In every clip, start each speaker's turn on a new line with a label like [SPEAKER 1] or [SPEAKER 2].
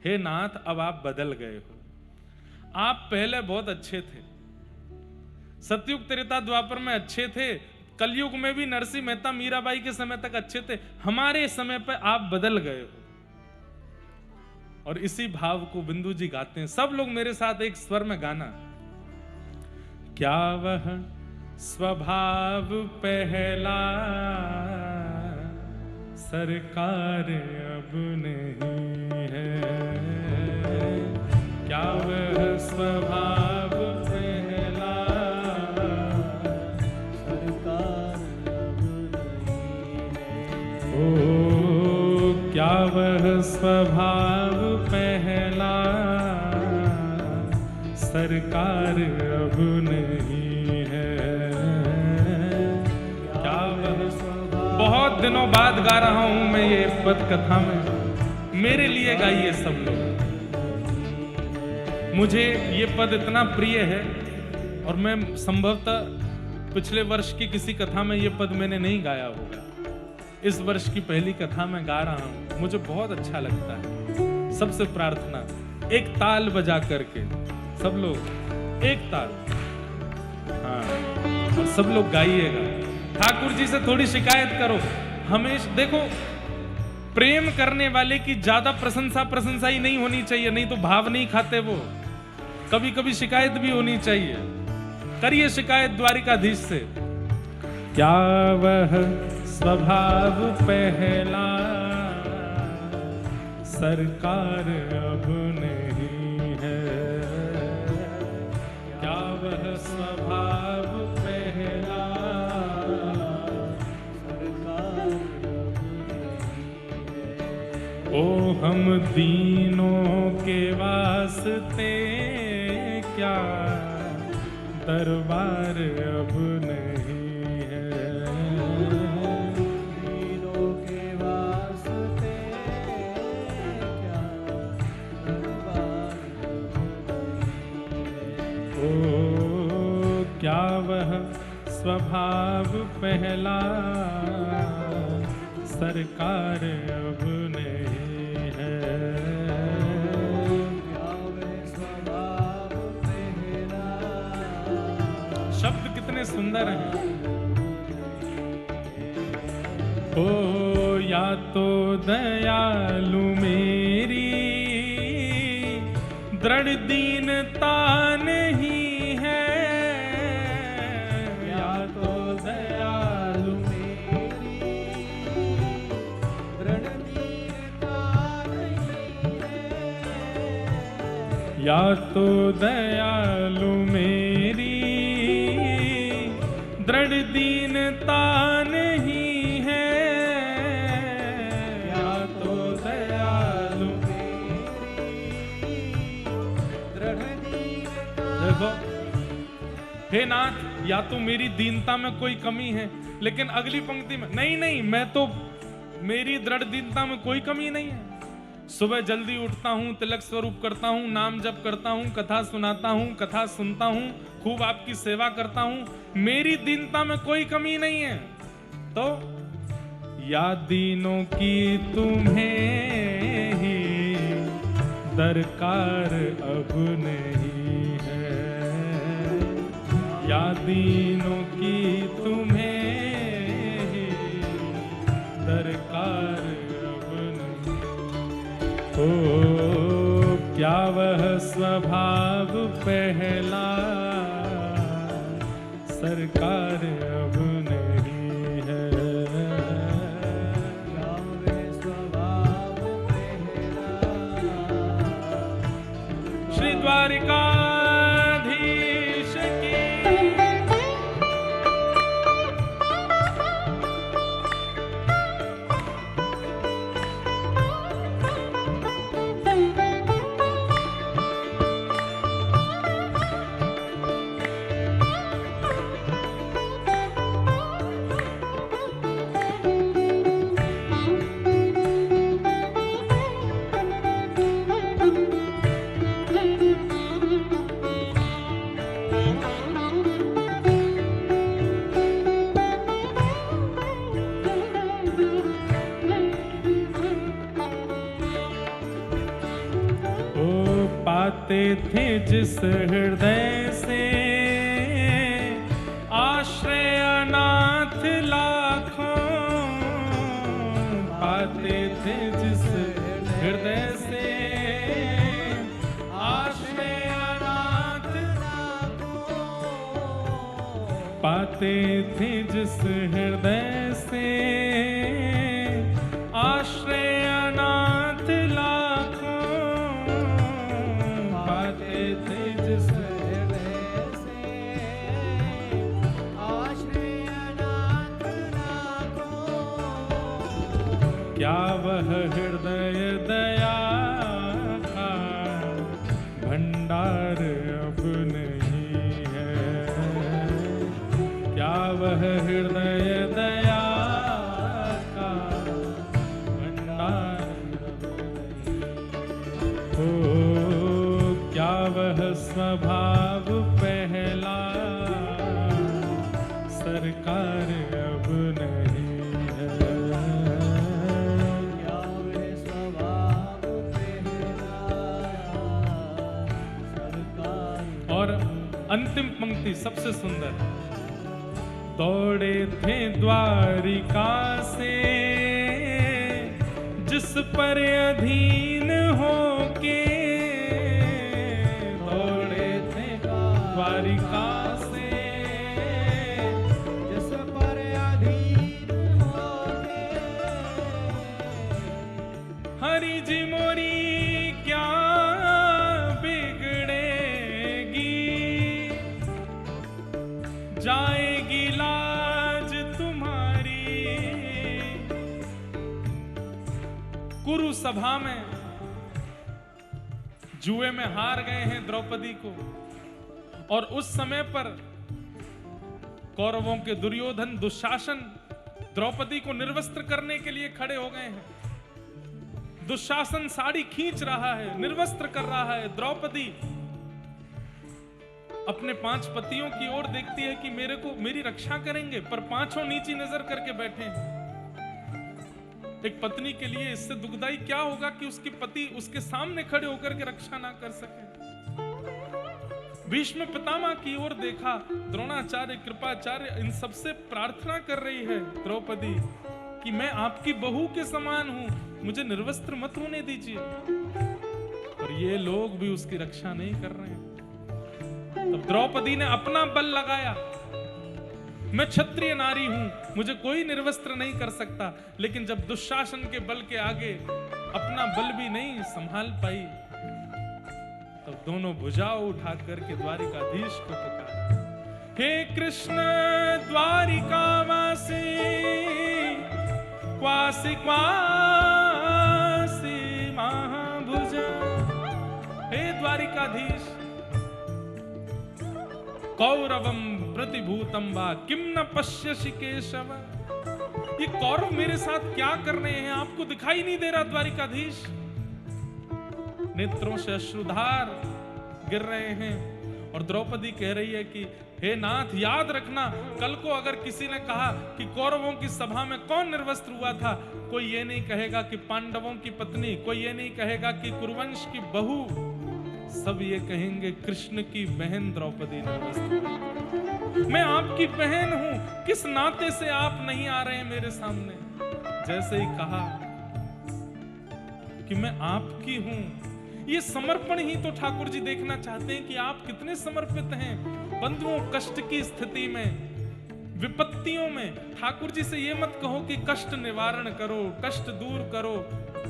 [SPEAKER 1] हे नाथ अब आप बदल गए हो, आप पहले बहुत अच्छे थे, सतयुग त्रेता द्वापर में अच्छे थे, कलयुग में भी नरसिंह मेहता मीराबाई के समय तक अच्छे थे, हमारे समय पर आप बदल गए हो। और इसी भाव को बिंदु जी गाते हैं। सब लोग मेरे साथ एक स्वर में गाना। क्या वह स्वभाव पहला सरकार अब नहीं है, क्या वह स्वभाव पहला सरकार अब नहीं है। ओ क्या वह स्वभाव पहला सरकार अब नहीं है, क्या वह स्वभाव। बहुत दिनों बाद गा रहा हूं मैं ये पद कथा में, मेरे लिए गाइए सब लोग। मुझे ये पद इतना प्रिय है और मैं संभवतः पिछले वर्ष की किसी कथा में ये पद मैंने नहीं गाया होगा, इस वर्ष की पहली कथा में गा रहा हूं, मुझे बहुत अच्छा लगता है। सबसे प्रार्थना, एक ताल बजा करके सब लोग एक ताल, हाँ, और सब लोग गाइएगा। ठाकुर जी से थोड़ी शिकायत करो, हमेशा देखो प्रेम करने वाले की ज्यादा प्रशंसा ही नहीं होनी चाहिए, नहीं तो भाव नहीं खाते वो। कभी कभी शिकायत भी होनी चाहिए, करिए शिकायत द्वारिकाधीश से। क्या वह स्वभाव पहला सरकार अब नहीं है, क्या वह स्वभाव पहला सरकार अब नहीं है। ओ हम दीनों के वास्ते क्या दरबार अब नहीं है, दीनों के वास्ते क्या दरबार अब नहीं है। ओ क्या वह स्वभाव पहला सरकार अब नहीं है, क्या वह स्वभाव पहला। शब्द कितने सुंदर हैं। ओ या तो दयालु मेरी दृढ़ दीनता नहीं है, या तो दयालु मेरी दृढ़ दीनता नहीं है, या तो दयालु मेरी दृढ़ दीनता नहीं है, या तो दयालु मेरी दृढ़ दीनता। देखो हे नाथ, या तो मेरी दीनता में कोई कमी है, लेकिन अगली पंक्ति में नहीं, मैं तो मेरी दृढ़ दीनता में कोई कमी नहीं है। सुबह जल्दी उठता हूँ, तिलक स्वरूप करता हूँ, नाम जप करता हूँ, कथा सुनाता हूँ, कथा सुनता हूँ, खूब आपकी सेवा करता हूँ, मेरी दीनता में कोई कमी नहीं है। तो या दीनों की तुम्हें ही दरकार अब नहीं है, या दीनों की तुम्हें ही दरकार अब नहीं। ओ क्या वह स्वभाव पहला सरकार अब नहीं है, क्या वह स्वभाव पहला। श्री द्वारिकाधीश की पाते थे जिस हृदय से आश्रय अनाथ लाखों, पाते थे जिस हृदय से आश्रय अनाथ लाखों, पाते थे जिस हृदय से आश्रय अनाथ लाखों, पाते थे जिस हृदय से आश्रय अनाथ लाखों, क्या वह हृदय दया का भंडार अब नहीं है, क्या वह हृदय दया वह स्वभाव पहला सरकार अब नहीं है, क्या वह स्वभाव पहला सरकार। और अंतिम पंक्ति सबसे सुंदर, दौड़े थे द्वारिका से जिस पर अधीन होके, द्वारिका से जिस पर अधीन होके, हरि जी मोरी क्या बिगड़ेगी, जाएगी लाज तुम्हारी। कुरु सभा में जुए में हार गए हैं द्रौपदी को, और उस समय पर कौरवों के दुर्योधन दुशासन द्रौपदी को निर्वस्त्र करने के लिए खड़े हो गए हैं। दुशासन साड़ी खींच रहा है, निर्वस्त्र कर रहा है। द्रौपदी अपने 5 पतियों की ओर देखती है कि मेरी रक्षा करेंगे, पर पांचों नीची नजर करके बैठे हैं। एक पत्नी के लिए इससे दुखदाई क्या होगा कि उसके पति उसके सामने खड़े होकर के रक्षा ना कर सके। भीष्म पितामह की ओर देखा, द्रोणाचार्य, कृपाचार्य, इन सबसे प्रार्थना कर रही है द्रौपदी कि मैं आपकी बहू के समान हूं, मुझे निर्वस्त्र मत होने दीजिए। और ये लोग भी उसकी रक्षा नहीं कर रहे हैं। तब द्रौपदी ने अपना बल लगाया, मैं क्षत्रिय नारी हूं, मुझे कोई निर्वस्त्र नहीं कर सकता। लेकिन जब दुशासन के बल के आगे अपना बल भी नहीं संभाल पाई, तब दोनों भुजाओं उठा करके द्वारिकाधीश को पुकारा, हे कृष्ण द्वारिकावासी, क्वासी क्वासी महाभुजा। हे द्वारिकाधीश, कौरवम प्रतिभूतम वा किम न पश्यसि केशव। ये कौरव मेरे साथ क्या कर रहे हैं, आपको दिखाई नहीं दे रहा द्वारिकाधीश? नेत्रों से अश्रुधार गिर रहे हैं। और द्रौपदी कह रही है कि हे नाथ, याद रखना, कल को अगर किसी ने कहा कि कौरवों की सभा में कौन निर्वस्त्र हुआ था, कोई ये नहीं कहेगा कि पांडवों की पत्नी, कोई ये नहीं कहेगा कि कुरुवंश की बहू, सब ये कहेंगे कृष्ण की बहन द्रौपदी निर्वस्त्र। मैं आपकी बहन हूं, किस नाते से आप नहीं आ रहे हैं मेरे सामने? जैसे ही कहा कि मैं आपकी हूं, ये समर्पण ही तो ठाकुर जी देखना चाहते हैं कि आप कितने समर्पित हैं। बंधुओं, कष्ट की स्थिति में, विपत्तियों में ठाकुर जी से ये मत कहो कि कष्ट निवारण करो, कष्ट दूर करो।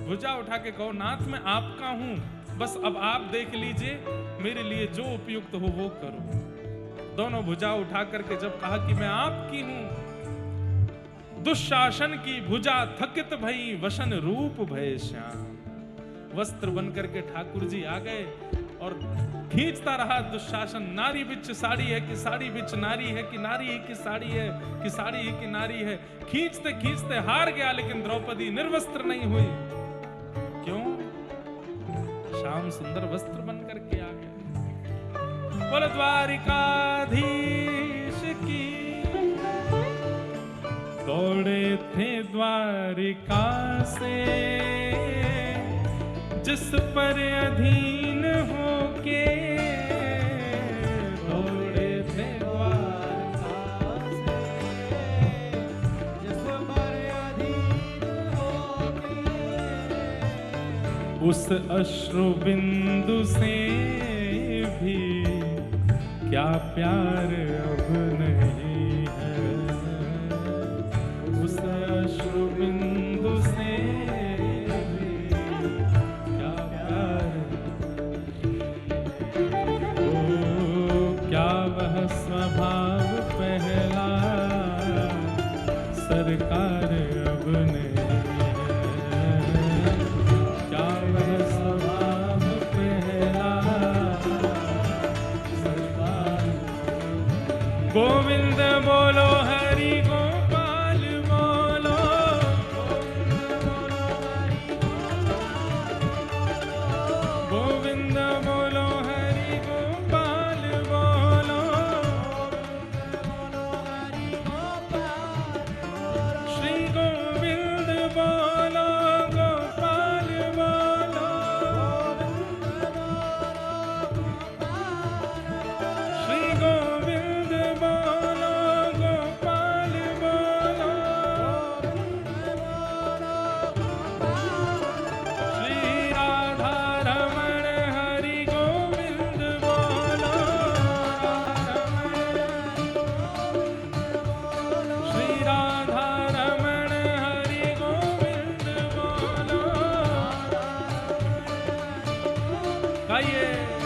[SPEAKER 1] भुजा उठा के कहो, नाथ मैं आपका हूं, बस अब आप देख लीजिए, मेरे लिए जो उपयुक्त हो वो करो। दोनों भुजा उठा करके जब कहा कि मैं आपकी हूं, दुशासन की भुजा थकित भई, वसन रूप भय श्याम। वस्त्र बन करके ठाकुर जी आ गए और खींचता रहा दुशासन, नारी बिच साड़ी है कि साड़ी बिच नारी है, कि नारी ही की साड़ी है कि साड़ी ही की नारी है। खींचते खींचते हार गया, लेकिन द्रौपदी निर्वस्त्र नहीं हुई। क्यों? श्याम सुंदर वस्त्र बन करके आ गया। बोल द्वारिकाधीश की। दौड़े थे द्वारिका से जिस पर अधीन हो के दौड़े थे द्वारका से,
[SPEAKER 2] जिस पर अधीन होके
[SPEAKER 1] उस अश्रु बिंदु से भी क्या प्यार अब नहीं है। उस अश्रु बिंदु से भी क्या प्यार, ओ क्या वह स्वभाव पहला सरकार अब नहीं है। क्या वह स्वभाव पहला सरकार। गोविंद बोलो हरि गोपाल बोलो, गोविंद बोलो हरि गोपाल बोलो, श्री गोविंद बोलो गोपाल बोलो, श्री गोविंद बोलो गोपाल बोलो, श्री राधा रमण हरि गोविंद बोलो, श्री राधा रमण हरि गोविंद बोलो। गाइए।